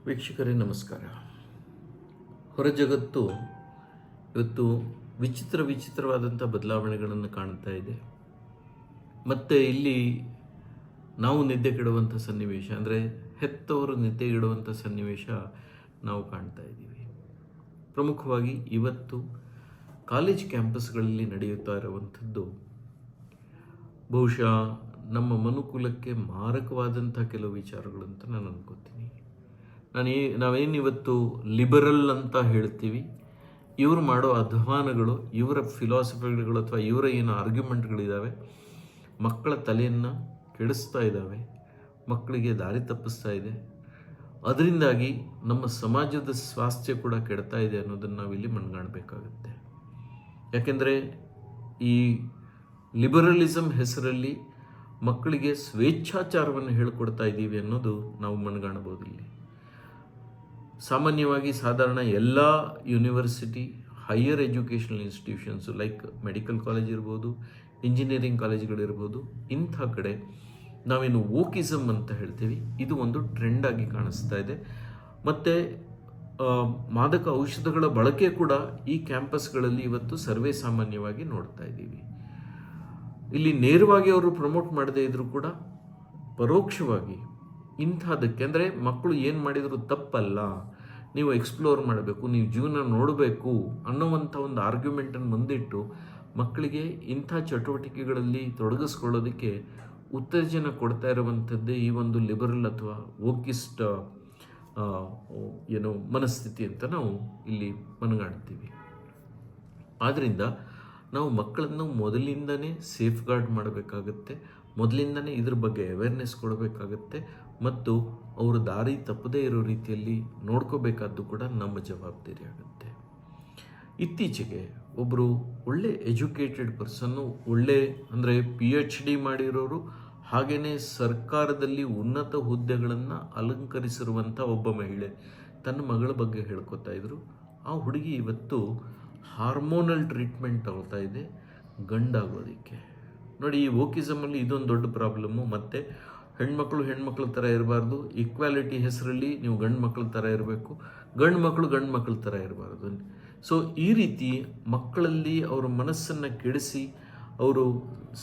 ವೀಕ್ಷಕರೇ ನಮಸ್ಕಾರ. ಹೊರ ಜಗತ್ತು ಇವತ್ತು ವಿಚಿತ್ರವಾದಂಥ ಬದಲಾವಣೆಗಳನ್ನು ಕಾಣ್ತಾ ಇದೆ. ಮತ್ತು ಇಲ್ಲಿ ನಾವು ನಿದ್ದೆ ಕೆಡುವಂಥ ಸನ್ನಿವೇಶ, ಅಂದರೆ ಹೆತ್ತವರು ನಿದ್ದೆಗೆಡುವಂಥ ಸನ್ನಿವೇಶ ನಾವು ಕಾಣ್ತಾ ಇದ್ದೀವಿ. ಪ್ರಮುಖವಾಗಿ ಇವತ್ತು ಕಾಲೇಜ್ ಕ್ಯಾಂಪಸ್ಗಳಲ್ಲಿ ನಡೆಯುತ್ತಾ ಇರುವಂಥದ್ದು ಬಹುಶಃ ನಮ್ಮ ಮನುಕುಲಕ್ಕೆ ಮಾರಕವಾದಂಥ ಕೆಲವು ವಿಚಾರಗಳು ಅಂತ ನಾನು ಅನ್ಕೋತೀನಿ. ನಾವೇನಿವತ್ತು ಲಿಬರಲ್ ಅಂತ ಹೇಳ್ತೀವಿ, ಇವರು ಮಾಡೋ ಅಧ್ವಾನಗಳು, ಇವರ ಫಿಲಾಸಫಿಗಳು ಅಥವಾ ಇವರ ಏನು ಆರ್ಗ್ಯುಮೆಂಟ್ಗಳಿದ್ದಾವೆ ಮಕ್ಕಳ ತಲೆಯನ್ನು ಕೆಡಿಸ್ತಾ ಇದ್ದಾವೆ, ಮಕ್ಕಳಿಗೆ ದಾರಿ ತಪ್ಪಿಸ್ತಾ ಇದೆ. ಅದರಿಂದಾಗಿ ನಮ್ಮ ಸಮಾಜದ ಸ್ವಾಸ್ಥ್ಯ ಕೂಡ ಕೆಡ್ತಾ ಇದೆ ಅನ್ನೋದನ್ನು ನಾವಿಲ್ಲಿ ಮನಗಾಣಬೇಕಾಗುತ್ತೆ. ಯಾಕೆಂದರೆ ಈ ಲಿಬರಲಿಸಮ್ ಹೆಸರಲ್ಲಿ ಮಕ್ಕಳಿಗೆ ಸ್ವೇಚ್ಛಾಚಾರವನ್ನು ಹೇಳಿಕೊಡ್ತಾ ಇದ್ದೀವಿ ಅನ್ನೋದು ನಾವು ಮನಗಾಣಬಹುದು. ಇಲ್ಲಿ ಸಾಮಾನ್ಯವಾಗಿ ಸಾಧಾರಣ ಎಲ್ಲ university, higher educational institutions like medical college ಇರ್ಬೋದು, ಇಂಜಿನಿಯರಿಂಗ್ ಕಾಲೇಜ್ಗಳಿರ್ಬೋದು, ಇಂಥ ಕಡೆ ನಾವೇನು ವೋಕಿಸಮ್ ಅಂತ ಹೇಳ್ತೀವಿ, ಇದು ಒಂದು ಟ್ರೆಂಡ್ ಆಗಿ ಕಾಣಿಸ್ತಾ ಇದೆ. ಮತ್ತು ಮಾದಕ ಔಷಧಗಳ ಬಳಕೆ ಕೂಡ ಈ ಕ್ಯಾಂಪಸ್ಗಳಲ್ಲಿ ಇವತ್ತು ಸರ್ವೇ ಸಾಮಾನ್ಯವಾಗಿ ನೋಡ್ತಾ ಇದ್ದೀವಿ. ಇಲ್ಲಿ ನೇರವಾಗಿ ಅವರು ಪ್ರಮೋಟ್ ಮಾಡದೇ ಇದ್ರೂ ಕೂಡ ಪರೋಕ್ಷವಾಗಿ ಇಂಥದಕ್ಕೆ, ಅಂದರೆ ಮಕ್ಕಳು ಏನು ಮಾಡಿದರೂ ತಪ್ಪಲ್ಲ, ನೀವು ಎಕ್ಸ್ಪ್ಲೋರ್ ಮಾಡಬೇಕು, ನೀವು ಜೀವನ ನೋಡಬೇಕು ಅನ್ನೋವಂಥ ಒಂದು ಆರ್ಗ್ಯುಮೆಂಟನ್ನು ಮುಂದಿಟ್ಟು ಮಕ್ಕಳಿಗೆ ಇಂಥ ಚಟುವಟಿಕೆಗಳಲ್ಲಿ ತೊಡಗಿಸ್ಕೊಳ್ಳೋದಕ್ಕೆ ಉತ್ತೇಜನ ಕೊಡ್ತಾ ಇರುವಂಥದ್ದೇ ಈ ಒಂದು ಲಿಬರಲ್ ಅಥವಾ ವೋಕಿಸ್ಟ್ ಮನಸ್ಥಿತಿ ಅಂತ ನಾವು ಇಲ್ಲಿ ಮನಗಾಣ್ತೀವಿ. ಆದ್ದರಿಂದ ನಾವು ಮಕ್ಕಳನ್ನು ಮೊದಲಿಂದನೇ ಸೇಫ್ ಗಾರ್ಡ್ ಮಾಡಬೇಕಾಗತ್ತೆ, ಮೊದಲಿಂದನೇ ಇದ್ರ ಬಗ್ಗೆ ಅವೇರ್ನೆಸ್ ಕೊಡಬೇಕಾಗತ್ತೆ, ಮತ್ತು ಅವರು ದಾರಿ ತಪ್ಪದೇ ಇರೋ ರೀತಿಯಲ್ಲಿ ನೋಡ್ಕೋಬೇಕಾದ್ದು ಕೂಡ ನಮ್ಮ ಜವಾಬ್ದಾರಿ ಆಗುತ್ತೆ. ಇತ್ತೀಚೆಗೆ ಒಬ್ಬರು ಒಳ್ಳೆ ಎಜುಕೇಟೆಡ್ ಪರ್ಸನ್ನು, ಒಳ್ಳೆ ಅಂದರೆ PhD ಮಾಡಿರೋರು, ಹಾಗೆಯೇ ಸರ್ಕಾರದಲ್ಲಿ ಉನ್ನತ ಹುದ್ದೆಗಳನ್ನು ಅಲಂಕರಿಸಿರುವಂಥ ಒಬ್ಬ ಮಹಿಳೆ ತನ್ನ ಮಗಳ ಬಗ್ಗೆ ಹೇಳ್ಕೊತಾ ಇದ್ರು. ಆ ಹುಡುಗಿ ಇವತ್ತು ಹಾರ್ಮೋನಲ್ ಟ್ರೀಟ್ಮೆಂಟ್ ತಗೋತಾ ಇದೆ ಗಂಡಾಗೋದಕ್ಕೆ. ನೋಡಿ, ಈ ವೋಕಿಸಮಲ್ಲಿ ಇದೊಂದು ದೊಡ್ಡ ಪ್ರಾಬ್ಲಮ್ಮು. ಮತ್ತು ಹೆಣ್ಮಕ್ಳ ಥರ ಇರಬಾರ್ದು, ಈಕ್ವಾಲಿಟಿ ಹೆಸರಲ್ಲಿ ನೀವು ಗಂಡು ಮಕ್ಕಳ ಥರ ಇರಬೇಕು, ಗಂಡು ಮಕ್ಕಳ ಥರ ಇರಬಾರ್ದು. ಸೊ ಈ ರೀತಿ ಮಕ್ಕಳಲ್ಲಿ ಅವರ ಮನಸ್ಸನ್ನು ಕೆಡಿಸಿ ಅವರು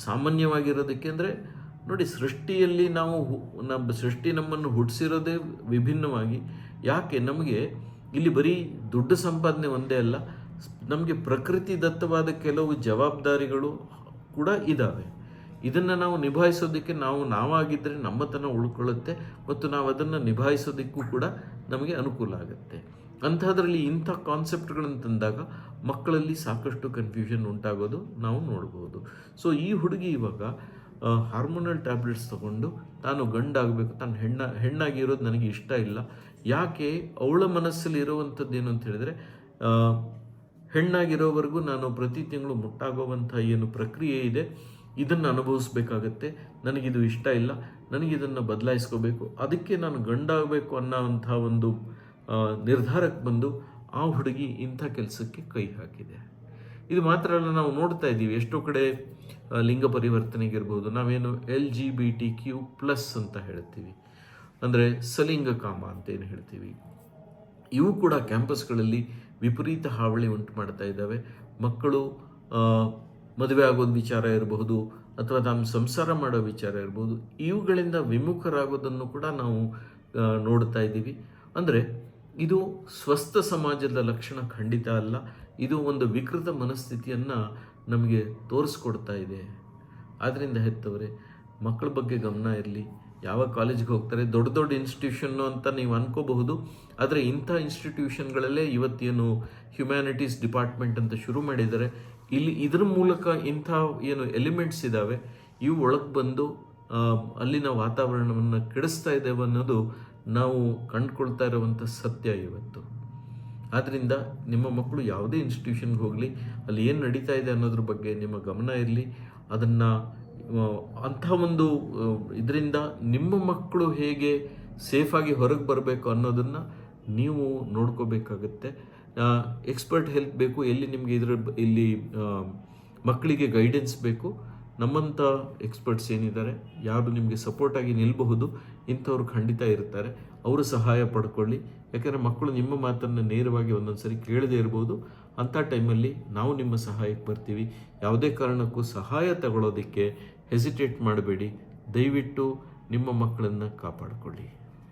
ಸಾಮಾನ್ಯವಾಗಿರೋದಕ್ಕೆ, ಅಂದರೆ ನೋಡಿ, ಸೃಷ್ಟಿಯಲ್ಲಿ ಸೃಷ್ಟಿ ನಮ್ಮನ್ನು ಹುಟ್ಟಿಸಿರೋದೇ ವಿಭಿನ್ನವಾಗಿ. ಯಾಕೆ ನಮಗೆ ಇಲ್ಲಿ ಬರೀ ದುಡ್ಡು ಸಂಪಾದನೆ ಒಂದೇ ಅಲ್ಲ, ನಮಗೆ ಪ್ರಕೃತಿ ದತ್ತವಾದ ಕೆಲವು ಜವಾಬ್ದಾರಿಗಳು ಕೂಡ ಇದ್ದಾವೆ. ಇದನ್ನು ನಾವು ನಿಭಾಯಿಸೋದಕ್ಕೆ ನಾವಾಗಿದ್ದರೆ ನಮ್ಮತನ ಉಳ್ಕೊಳ್ಳುತ್ತೆ, ಮತ್ತು ನಾವು ಅದನ್ನು ನಿಭಾಯಿಸೋದಕ್ಕೂ ಕೂಡ ನಮಗೆ ಅನುಕೂಲ ಆಗುತ್ತೆ. ಅಂಥದ್ರಲ್ಲಿ ಇಂಥ ಕಾನ್ಸೆಪ್ಟ್ಗಳನ್ನು ತಂದಾಗ ಮಕ್ಕಳಲ್ಲಿ ಸಾಕಷ್ಟು ಕನ್ಫ್ಯೂಷನ್ ಉಂಟಾಗೋದು ನಾವು ನೋಡ್ಬೋದು. ಸೊ ಈ ಹುಡುಗಿ ಇವಾಗ ಹಾರ್ಮೋನಲ್ ಟ್ಯಾಬ್ಲೆಟ್ಸ್ ತಗೊಂಡು ತಾನು ಗಂಡಾಗಬೇಕು, ತಾನು ಹೆಣ್ಣಾಗಿರೋದು ನನಗೆ ಇಷ್ಟ ಇಲ್ಲ. ಯಾಕೆ? ಅವಳ ಮನಸ್ಸಲ್ಲಿ ಇರುವಂಥದ್ದು ಏನು ಅಂತ ಹೇಳಿದರೆ, ಹೆಣ್ಣಾಗಿರೋವರೆಗೂ ನಾನು ಪ್ರತಿ ತಿಂಗಳು ಮುಟ್ಟಾಗುವಂಥ ಏನು ಪ್ರಕ್ರಿಯೆ ಇದೆ ಇದನ್ನು ಅನುಭವಿಸ್ಬೇಕಾಗತ್ತೆ, ನನಗಿದು ಇಷ್ಟ ಇಲ್ಲ, ನನಗಿದನ್ನು ಬದಲಾಯಿಸ್ಕೋಬೇಕು, ಅದಕ್ಕೆ ನಾನು ಗಂಡಾಗಬೇಕು ಅನ್ನೋವಂಥ ಒಂದು ನಿರ್ಧಾರಕ್ಕೆ ಬಂದು ಆ ಹುಡುಗಿ ಇಂಥ ಕೆಲಸಕ್ಕೆ ಕೈ ಹಾಕಿದೆ. ಇದು ಮಾತ್ರ ಅಲ್ಲ, ನಾವು ನೋಡ್ತಾ ಇದ್ದೀವಿ ಎಷ್ಟೋ ಕಡೆ ಲಿಂಗ ಪರಿವರ್ತನೆಗಿರ್ಬೋದು, ನಾವೇನು LGBTQ+ ಅಂತ ಹೇಳ್ತೀವಿ, ಅಂದರೆ ಸಲಿಂಗಕಾಮ ಅಂತೇನು ಹೇಳ್ತೀವಿ, ಇವು ಕೂಡ ಕ್ಯಾಂಪಸ್ಗಳಲ್ಲಿ ವಿಪರೀತ ಹಾವಳಿ ಉಂಟು ಮಾಡ್ತಾ ಇದ್ದಾವೆ. ಮಕ್ಕಳು ಮದುವೆ ಆಗೋದು ವಿಚಾರ ಇರಬಹುದು, ಅಥವಾ ತಾನು ಸಂಸಾರ ಮಾಡೋ ವಿಚಾರ ಇರ್ಬೋದು, ಇವುಗಳಿಂದ ವಿಮುಖರಾಗೋದನ್ನು ಕೂಡ ನಾವು ನೋಡ್ತಾ ಇದ್ದೀವಿ. ಅಂದರೆ ಇದು ಸ್ವಸ್ಥ ಸಮಾಜದ ಲಕ್ಷಣ ಖಂಡಿತ ಅಲ್ಲ, ಇದು ಒಂದು ವಿಕೃತ ಮನಸ್ಥಿತಿಯನ್ನು ನಮಗೆ ತೋರಿಸ್ಕೊಡ್ತಾ ಇದೆ. ಆದ್ದರಿಂದ ಹೆತ್ತವರೇ, ಮಕ್ಕಳ ಬಗ್ಗೆ ಗಮನ ಇರಲಿ. ಯಾವ ಕಾಲೇಜ್ಗೆ ಹೋಗ್ತಾರೆ, ದೊಡ್ಡ ಇನ್ಸ್ಟಿಟ್ಯೂಷನ್ನು ಅಂತ ನೀವು ಅನ್ಕೋಬಹುದು, ಆದರೆ ಇಂಥ ಇನ್ಸ್ಟಿಟ್ಯೂಷನ್ಗಳಲ್ಲೇ ಇವತ್ತೇನು ಹ್ಯುಮ್ಯಾನಿಟೀಸ್ ಡಿಪಾರ್ಟ್ಮೆಂಟ್ ಅಂತ ಶುರು ಮಾಡಿದ್ದಾರೆ, ಇದ್ರ ಮೂಲಕ ಇಂಥ ಏನು ಎಲಿಮೆಂಟ್ಸ್ ಇದ್ದಾವೆ ಇವು ಒಳಗೆ ಬಂದು ಅಲ್ಲಿನ ವಾತಾವರಣವನ್ನು ಕೆಡಿಸ್ತಾ ಇದ್ದೇವೆ ಅನ್ನೋದು ನಾವು ಕಂಡುಕೊಳ್ತಾ ಇರುವಂಥ ಸತ್ಯ ಇವತ್ತು. ಆದ್ದರಿಂದ ನಿಮ್ಮ ಮಕ್ಕಳು ಯಾವುದೇ ಇನ್ಸ್ಟಿಟ್ಯೂಷನ್ಗೆ ಹೋಗಲಿ, ಅಲ್ಲಿ ಏನು ನಡೀತಾ ಇದೆ ಅನ್ನೋದ್ರ ಬಗ್ಗೆ ನಿಮ್ಮ ಗಮನ ಇರಲಿ. ಅದನ್ನು ಅಂಥ ಒಂದು ಇದರಿಂದ ನಿಮ್ಮ ಮಕ್ಕಳು ಹೇಗೆ ಸೇಫಾಗಿ ಹೊರಗೆ ಬರಬೇಕು ಅನ್ನೋದನ್ನು ನೀವು ನೋಡ್ಕೋಬೇಕಾಗತ್ತೆ. ಎಕ್ಸ್ಪರ್ಟ್ ಹೆಲ್ಪ್ ಬೇಕು, ಎಲ್ಲಿ ನಿಮಗೆ ಇಲ್ಲಿ ಮಕ್ಕಳಿಗೆ ಗೈಡೆನ್ಸ್ ಬೇಕು, ನಮ್ಮಂಥ ಎಕ್ಸ್ಪರ್ಟ್ಸ್ ಏನಿದ್ದಾರೆ, ಯಾರು ನಿಮಗೆ ಸಪೋರ್ಟಾಗಿ ನಿಲ್ಲಬಹುದು, ಇಂಥವ್ರು ಖಂಡಿತ ಇರ್ತಾರೆ. ಅವರು ಸಹಾಯ ಪಡ್ಕೊಳ್ಳಿ. ಯಾಕಂದರೆ ಮಕ್ಕಳು ನಿಮ್ಮ ಮಾತನ್ನು ನೇರವಾಗಿ ಒಂದೊಂದು ಸರಿ ಕೇಳದೇ ಇರ್ಬೋದು. ಅಂಥ ಟೈಮಲ್ಲಿ ನಾವು ನಿಮ್ಮ ಸಹಾಯಕ್ಕೆ ಬರ್ತೀವಿ. ಯಾವುದೇ ಕಾರಣಕ್ಕೂ ಸಹಾಯ ತಗೊಳ್ಳೋದಕ್ಕೆ ಹೆಸಿಟೇಟ್ ಮಾಡಬೇಡಿ. ದಯವಿಟ್ಟು ನಿಮ್ಮ ಮಕ್ಕಳನ್ನು ಕಾಪಾಡಿಕೊಳ್ಳಿ.